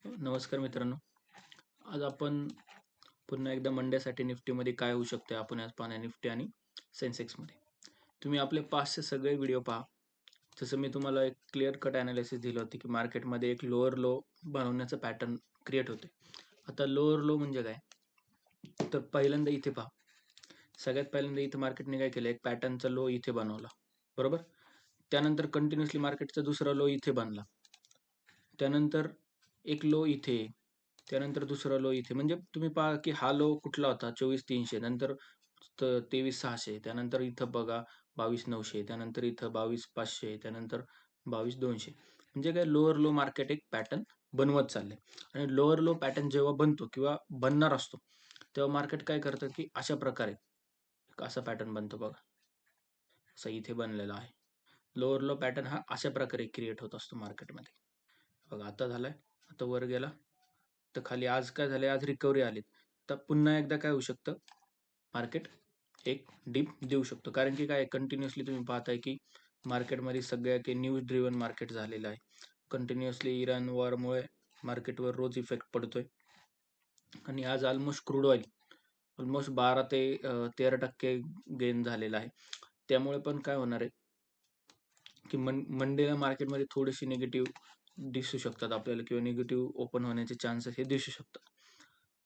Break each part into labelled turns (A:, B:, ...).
A: नमस्कार मित्रांनो. आज आपण पुन्हा एकदा मंडेसाठी निफ्टीमध्ये काय होऊ शकते आपण आज पाहणार निफ्टी आणि सेन्सेक्समध्ये. तुम्ही आपले पाचचे सगळे व्हिडिओ पहा. जसं मी तुम्हाला एक क्लिअर कट ॲनालिसिस दिलं होतं की मार्केटमध्ये एक लोअर लो बनवण्याचं पॅटर्न क्रिएट होते. आता लोअर लो म्हणजे काय? तर पहिल्यांदा इथे पहा. सगळ्यात पहिल्यांदा इथे मार्केटने काय केलं, एक पॅटर्नचा लो इथे बनवला, बरोबर? त्यानंतर कंटिन्युअसली मार्केटचा दुसरा लो इथे बनला. त्यानंतर एक लो इथे, त्यानंतर दुसरा लो इथे. म्हणजे तुम्ही पहा की हा लो कुठला होता 24,300, नंतर 23,600, त्यानंतर इथं बघा 22,900, त्यानंतर इथं 22,500, त्यानंतर 22,200. म्हणजे काय, लोअर लो मार्केट एक पॅटर्न बनवत चाललंय. आणि लोअर लो पॅटर्न जेव्हा बनतो किंवा बनणार असतो, तेव्हा मार्केट काय करतं की अशा प्रकारे एक असा पॅटर्न बनतो बघा. असा इथे बनलेला आहे. लोअर लो पॅटर्न हा अशा प्रकारे क्रिएट होत असतो मार्केटमध्ये. बघा आता झालाय, आता वर गेला, तर खाली आज काय झालंय, आज रिकव्हरी आली. तर पुन्हा एकदा काय होऊ शकतं, मार्केट एक डीप देऊ शकतो. कारण की काय, कंटिन्युअसली तुम्ही पाहताय की मार्केटमध्ये सगळ्या काही न्यूज ड्रिव्हन मार्केट झालेलं आहे. कंटिन्युअसली इराण वॉरमुळे मार्केटवर रोज इफेक्ट पडतोय. आणि आज ऑलमोस्ट क्रूड ऑइल ऑलमोस्ट 12 ते 13% गेन झालेला आहे. त्यामुळे पण काय होणार आहे की मंडेला मार्केटमध्ये थोडीशी निगेटिव्ह दिसू शकतात आपल्याला, किंवा निगेटिव्ह ओपन होण्याचे चान्सेस हे दिसू शकतात.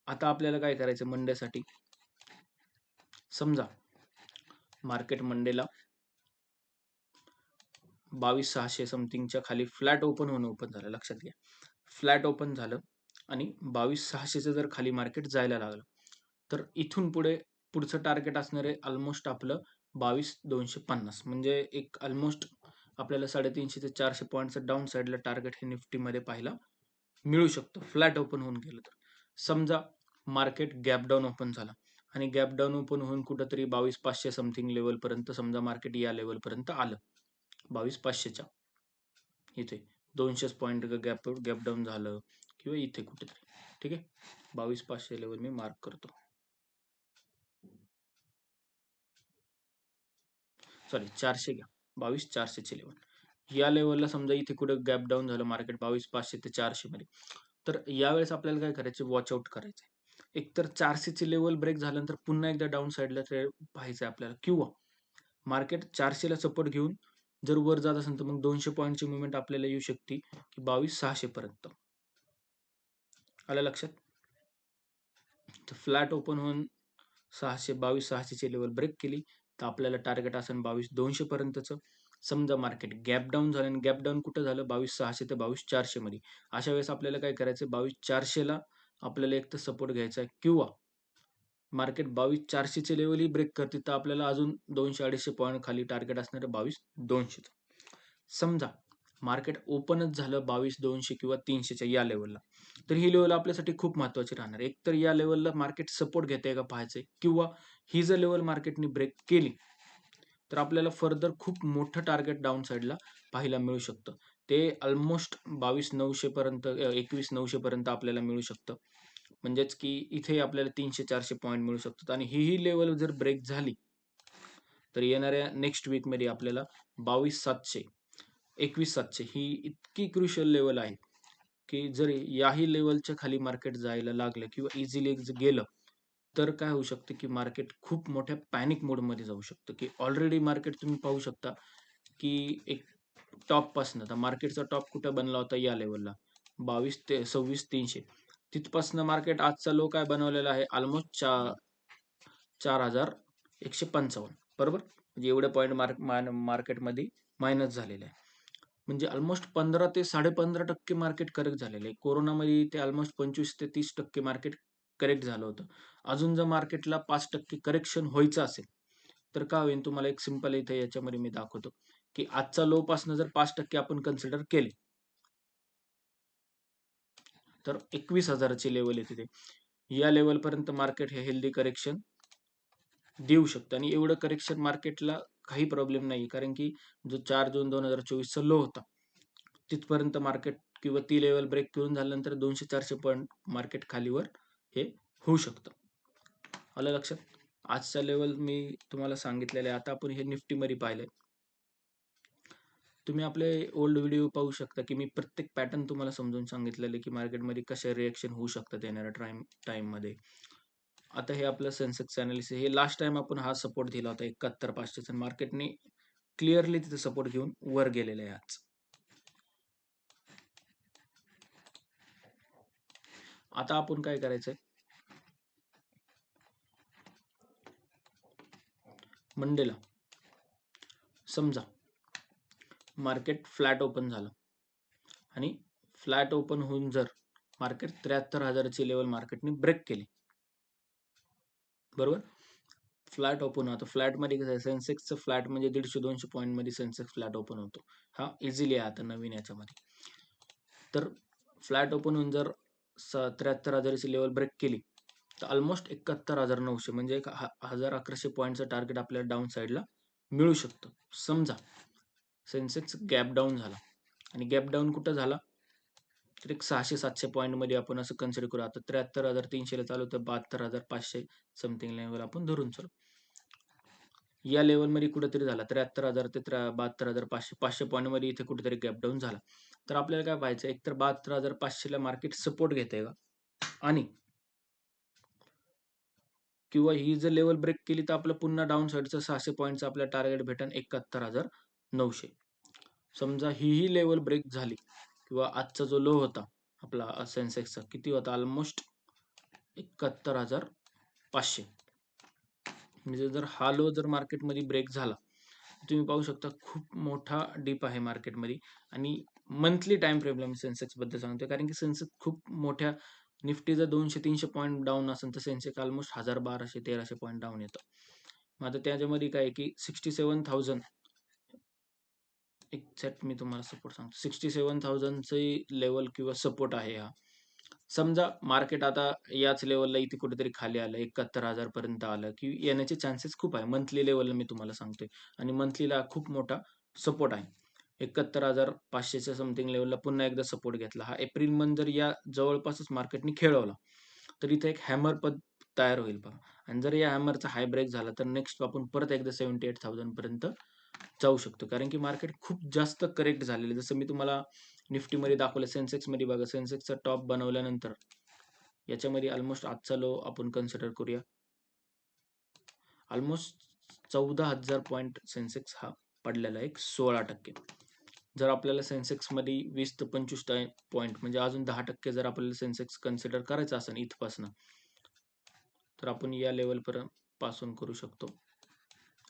A: आता आपल्याला काय करायचं मंडेसाठी, समजा मार्केट मंडेला 22,600 समथिंगच्या खाली फ्लॅट ओपन झालं. लक्षात घ्या, फ्लॅट ओपन झालं आणि 22,600चं जर खाली मार्केट जायला लागलं, तर इथून पुढे पुढचं टार्गेट असणार आहे ऑलमोस्ट आपलं 22,250. म्हणजे एक ऑलमोस्ट आपल्याला 350 ते 400 पॉईंटचं डाऊन साईडला टार्गेट हे निफ्टीमध्ये पाहायला मिळू शकतं, फ्लॅट ओपन होऊन गेलं तर. समजा मार्केट गॅप डाऊन ओपन झाला आणि गॅप डाऊन ओपन होऊन कुठंतरी 22,500 समथिंग लेवलपर्यंत, समजा मार्केट या लेवलपर्यंत आलं, 22,500च्या इथे 200 पॉईंट गॅप गॅप डाऊन झालं, किंवा इथे कुठेतरी, ठीक आहे. 22,500 लेवल मी मार्क करतो, सॉरी 400 घ्या, 22,400चे लेवल. या लेवलला समजा इथे कुठे गॅप डाऊन झालं मार्केट 22,500 ते 400 मध्ये, तर यावेळेस आपल्याला काय करायचं, वॉच आउट करायचं. एकतर 400चे लेवल ब्रेक झाल्यानंतर पुन्हा एकदा डाऊन साईडला पाहायचं आपल्याला, किंवा मार्केट 400ला सपोर्ट घेऊन जर वर जात असेल तर मग 200 पॉईंटची मुवमेंट आपल्याला येऊ शकते की 22,600 पर्यंत. आलं लक्षात? तर फ्लॅट ओपन होऊन 22,600ची लेवल ब्रेक केली तर आपल्याला टार्गेट असेल 22,200 पर्यंतचं. समजा मार्केट गॅप डाऊन झालं, आणि गॅप डाऊन कुठं झालं, 22,600 ते 22,400 मध्ये. अशा वेळेस आपल्याला काय करायचं, 22,400ला आपल्याला एक तर सपोर्ट घ्यायचा आहे, किंवा मार्केट 22,400चे लेवलही ब्रेक करते तर आपल्याला अजून 200-250 पॉईंट खाली टार्गेट असणार आहे 22,200. समजा मार्केट ओपनच झालं 22,200 किंवा 300च्या या लेवलला, तर ही लेवल आपल्यासाठी खूप महत्त्वाची राहणार आहे. एकतर या लेवलला मार्केट सपोर्ट घेतंय का पाहायचंय, किंवा ही जर लेवल मार्केटने ब्रेक केली तर आपल्याला फर्दर खूप मोठं टार्गेट डाऊन साईडला पाहायला मिळू शकतं. ते ऑलमोस्ट 22,900 पर्यंत, 21,900 पर्यंत आपल्याला मिळू शकतं. म्हणजेच की इथे आपल्याला 300-400 पॉईंट मिळू शकतात. आणि ही लेवल जर ब्रेक झाली तर येणाऱ्या नेक्स्ट वीकमध्ये आपल्याला 22,700, 21,700 ही इतकी क्रुशियल लेवल आहे की जर याही लेवलच्या खाली मार्केट जायला लागलं किंवा इझिली गेलं, तर काय होऊ शकतं की मार्केट खूप मोठ्या पॅनिक मोडमध्ये जाऊ शकतं. की ऑलरेडी मार्केट तुम्ही पाहू शकता की एक टॉपपासनं, तर मार्केटचा टॉप कुठं बनला होता या लेवलला 26,300. तिथपासनं मार्केट आजचा लो काय बनवलेला आहे, ऑलमोस्ट 4,155, बरोबर. म्हणजे एवढे पॉईंट मार्केटमध्ये मायनस झालेले आहे. म्हणजे ऑलमोस्ट 15 ते 15.5% मार्केट करेक्ट झालेलं आहे. कोरोनामध्ये ते ऑलमोस्ट 25 ते 30% मार्केट करेक्ट झालं होतं. अजून जर मार्केटला 5% करेक्शन व्हायचं असेल, तर काय होईल, तुम्हाला एक सिंपल इथे याच्यामध्ये मी दाखवतो की आजचा लो पासून जर 5% आपण कन्सिडर केले, तर 21,000ची लेवल येते ते. या लेवलपर्यंत मार्केट हे हेल्दी करेक्शन देऊ शकतं. आणि एवढं करेक्शन मार्केटला काही प्रॉब्लेम नाही, कारण की जो 4 जून 2024चा लो होता, तिथपर्यंत मार्केट किंवा ती लेवल ब्रेक करून झाल्यानंतर 200-400 पॉईंट मार्केट खालीवर हे होऊ शकतं. आलं लक्षात? आजचा लेवल मी तुम्हाला सांगितलेलं आहे. आता आपण हे निफ्टीमध्ये पाहिलंय. तुम्ही आपले ओल्ड व्हिडिओ पाहू शकता, की मी प्रत्येक पॅटर्न तुम्हाला समजून सांगितलेलं आहे, की मार्केटमध्ये कशा रिएक्शन होऊ शकतात येणाऱ्या टाईममध्ये. आता हे आपलं सेन्सेक्स एनालिसिस हे लास्ट टाईम आपण हा सपोर्ट दिला होता 71,500 चा मार्केटने क्लिअरली तिथे सपोर्ट घेऊन वर गेलेलं आहे आज. आता आपण काय करायचंय, मंडेला समजा मार्केट फ्लॅट ओपन झालं आणि फ्लॅट ओपन होऊन जर मार्केट 73,000 ची लेवल मार्केटने ब्रेक केली, बरोबर. फ्लॅट ओपन होतं. फ्लॅटमध्ये कसं आहे, सेन्सेक्सचं फ्लॅट म्हणजे 150-200 पॉईंटमध्ये सेन्सेक्स फ्लॅट ओपन होतो. हा इझिली आहे आता नवीन याच्यामध्ये. तर फ्लॅट ओपन होऊन जर 73,000 ची लेवल ब्रेक केली तर ऑलमोस्ट 71,900 म्हणजे 1,000-1,100 पॉईंटचं टार्गेट आपल्याला डाऊन साईडला मिळू शकतं. समजा सेन्सेक्स गॅप डाऊन झाला आणि गॅप डाऊन कुठं झाला, तर एक 600-700 पॉईंटमध्ये आपण असं कन्सिडर करू. आता 73,300 ला चालू तर 72,500 समथिंग लेवल आपण धरून चालू. या लेवलमध्ये कुठेतरी झाला 73,000 ते 72,500 500 पॉईंटमध्ये इथे कुठेतरी गॅप डाऊन झाला. तर आपल्याला काय पाहायचं, एकतर 72,500 ला मार्केट सपोर्ट घेतंय का? आणि किंवा ही जर लेवल ब्रेक केली तर आपलं पुन्हा डाऊन साईडचं 600 पॉईंटचं आपल्याला टार्गेट भेटेल 71,900. समजा ही लेवल ब्रेक झाली किंवा आजचा जो लो होता आपला सेन्सेक्सचा किती होता, ऑलमोस्ट 71,500. म्हणजे जर हा लो जर मार्केटमध्ये ब्रेक झाला, तुम्ही पाहू शकता खूप मोठा डिप आहे मार्केटमध्ये. आणि मंथली टाइम फ्रेमला मी सेन्सेक्स बद्दल सांगतोय, कारण की सेन्सेक्स खूप मोठ्या, निफ्टी जर 200-300 पॉईंट डाऊन असेल तर सेन्सेक्स ऑलमोस्ट 1000, 1200-1300 पॉईंट डाऊन येतं. मग आता त्याच्यामध्ये काय आहे, की 67,000 एक्झॅक्ट मी तुम्हाला सपोर्ट सांगतो. 67,000 चे लेवल किंवा सपोर्ट आहे हा. समजा मार्केट आता याच लेवलला इथे कुठेतरी खाली आलं, 71,000 पर्यंत आलं, की येण्याचे चान्सेस खूप आहे. मंथली लेवलला मी तुम्हाला सांगतोय आणि मंथलीला खूप मोठा सपोर्ट आहे. 71,500च्या समथिंग लेवलला पुन्हा एकदा सपोर्ट घेतला. हा एप्रिल मंथ जर या जवळपासच मार्केटने खेळवला, तर इथे एक हॅमर पद तयार होईल पहा. आणि जर या हॅमरचा हाय ब्रेक झाला, तर नेक्स्ट आपण परत एकदा 78,000 पर्यंत जाऊ शकतो. कारण की मार्केट खूप जास्त करेक्ट झालेलं आहे. जसं मी तुम्हाला निफ्टीमध्ये दाखवलं, सेन्सेक्समध्ये बघा, सेन्सेक्सचा टॉप बनवल्यानंतर याच्यामध्ये ऑलमोस्ट आजचा लो आपण कन्सिडर करूया. ऑलमोस्ट 14,000 पॉईंट सेन्सेक्स हा पडलेला आहे, 16%. जर आपल्याला सेन्सेक्समध्ये 20 ते 25 पॉईंट म्हणजे अजून 10% जर आपल्याला सेन्सेक्स कन्सिडर करायचा असेल इथपासनं, तर आपण या लेवलपर्यंत पासून करू शकतो.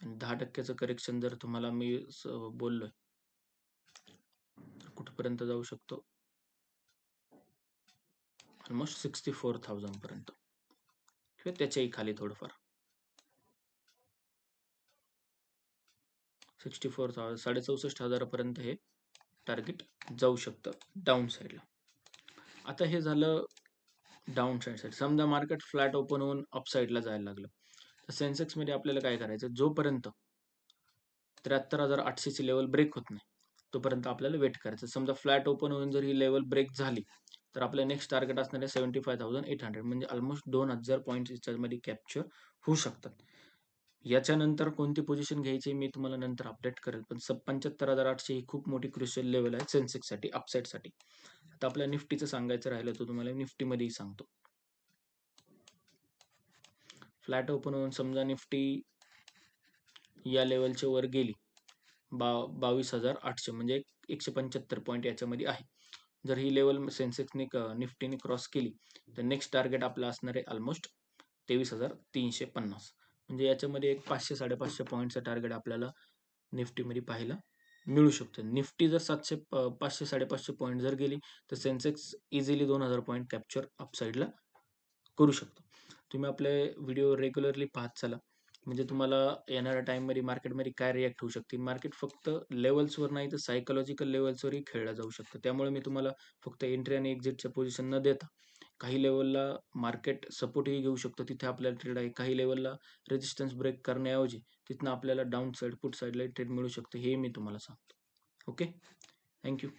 A: आणि 10%चं करेक्शन जर तुम्हाला मी बोललोय, तर कुठपर्यंत जाऊ शकतो, ऑलमोस्ट 64,000 पर्यंत किंवा त्याच्याही खाली थोडंफार. 64,000 64,000 पर्यंत हे टार्गेट जाऊ शकतं डाऊन साईडला. आता हे झालं डाऊन साईड. समजा मार्केट फ्लॅट ओपन होऊन अप साईडला जायला लागलं, तर सेन्सेक्समध्ये आपल्याला काय करायचं, जोपर्यंत 73,800 ची लेवल ब्रेक होत नाही तोपर्यंत आपल्याला वेट करायचं. समजा फ्लॅट ओपन होऊन जर ही लेवल ब्रेक झाली, तर आपलं नेक्स्ट टार्गेट असणार आहे 75,800, म्हणजे ऑलमोस्ट 2,000 पॉईंट्स याच्यामध्ये कॅप्चर होऊ शकतात. याच्यानंतर कोणती पोझिशन घ्यायची मी तुम्हाला नंतर अपडेट करेल. पण 75,800 ही खूप मोठी क्रुशियल लेवल आहे सेन्सेक्ससाठी, अपसाईडसाठी. आता आपल्या निफ्टीचं सांगायचं राहिलं तर तुम्हाला निफ्टीमध्येही सांगतो. फ्लॅट ओपन होऊन समजा निफ्टी या लेवलच्या वर गेली, 22,800 म्हणजे 175 पॉईंट याच्यामध्ये आहे. जर ही लेवल सेन्सेक्सने निफ्टीने क्रॉस केली, तर नेक्स्ट टार्गेट आपलं असणार आहे ऑलमोस्ट 23,350. म्हणजे याच्यामध्ये एक 500-550 पॉईंटचं टार्गेट आपल्याला निफ्टीमध्ये पाहायला मिळू शकतं. निफ्टी जर 500-550 पॉईंट जर गेली, तर सेन्सेक्स इझिली 2,000 पॉईंट कॅप्चर अपसाईडला करू शकतो. तुम्ही आपले व्हिडिओ रेग्युलरली पाहत चला, म्हणजे तुम्हाला येणाऱ्या टाईममध्ये मार्केटमध्ये काय रिॲक्ट होऊ शकते. मार्केट फक्त लेव्हल्सवर नाही तर सायकॉलॉजिकल लेव्हल्सवरही खेळलं जाऊ शकतं. त्यामुळे मी तुम्हाला फक्त एंट्री आणि एक्झिटच्या पोझिशन न देता, काही लेव्हलला मार्केट सपोर्टही घेऊ शकतो, तिथे आपल्याला ट्रेड आहे. काही लेव्हलला रेजिस्टन्स ब्रेक करण्याऐवजी तिथनं आपल्याला डाऊन साईड, पुट साईडला ट्रेड मिळू शकतं, हे मी तुम्हाला सांगतो. Okay, thank you.